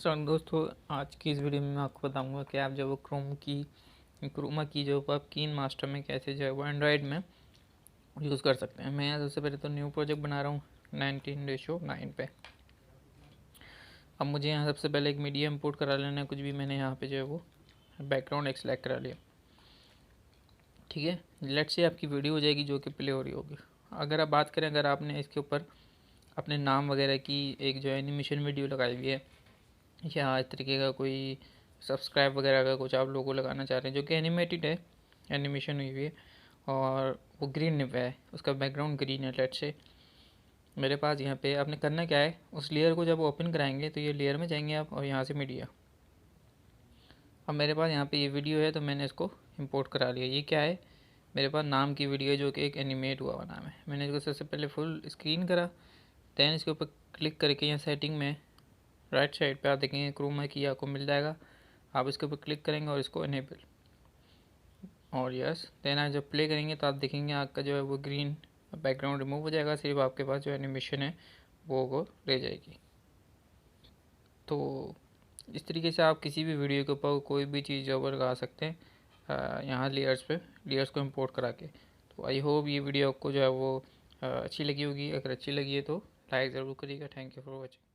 नमस्कार दोस्तों, आज की इस वीडियो में मैं आपको बताऊंगा कि आप जो वो क्रोमा की जो आप कीन मास्टर में कैसे जो है वो एंड्रॉयड में यूज़ कर सकते हैं। मैं सबसे पहले तो न्यू प्रोजेक्ट बना रहा हूँ 19:9 पे। अब मुझे यहाँ सबसे पहले एक मीडिया इंपोर्ट करा लेना है। कुछ भी मैंने यहाँ पे जो है वो बैकग्राउंड एक सेलेक्ट करा लिया। ठीक है, लेट्स से आपकी वीडियो हो जाएगी जो कि प्ले हो रही होगी। अगर आप बात करें, अगर आपने इसके ऊपर अपने नाम वगैरह की एक जो एनिमेशन वीडियो लगाई हुई है या इस तरीके का कोई सब्सक्राइब वगैरह का कुछ आप लोगों लगाना चाह रहे हैं जो कि एनिमेटेड है, एनिमेशन हुई हुई है और वो ग्रीन है, उसका बैकग्राउंड ग्रीन है। लेट से मेरे पास यहाँ पे आपने करना क्या है, उस लेयर को जब ओपन कराएंगे तो ये लेयर में जाएंगे आप और यहाँ से मीडिया। अब मेरे पास यहाँ पे ये वीडियो है तो मैंने इसको इंपोर्ट करा लिया। ये क्या है, मेरे पास नाम की वीडियो है जो कि एक एनिमेट हुआ नाम है। मैंने इसको सबसे पहले फुल स्क्रीन करा, दैन इसके ऊपर क्लिक करके यहाँ सेटिंग में राइट साइड पे आप देखेंगे क्रोमा की आपको मिल जाएगा। आप इसके ऊपर क्लिक करेंगे और इसको इनेबल और यस, देन आप जब प्ले करेंगे तो आप देखेंगे आपका जो है वो ग्रीन बैकग्राउंड रिमूव हो जाएगा। सिर्फ आपके पास जो एनिमेशन है वो रह जाएगी। तो इस तरीके से आप किसी भी वीडियो के ऊपर कोई भी चीज़ जो है लगा सकते हैं यहाँ लेयर्स को इंपोर्ट करा के। तो आई होप ये वीडियो आपको जो है वो अच्छी लगी होगी। अगर अच्छी लगी है तो लाइक ज़रूर करिएगा। Thank you for watching.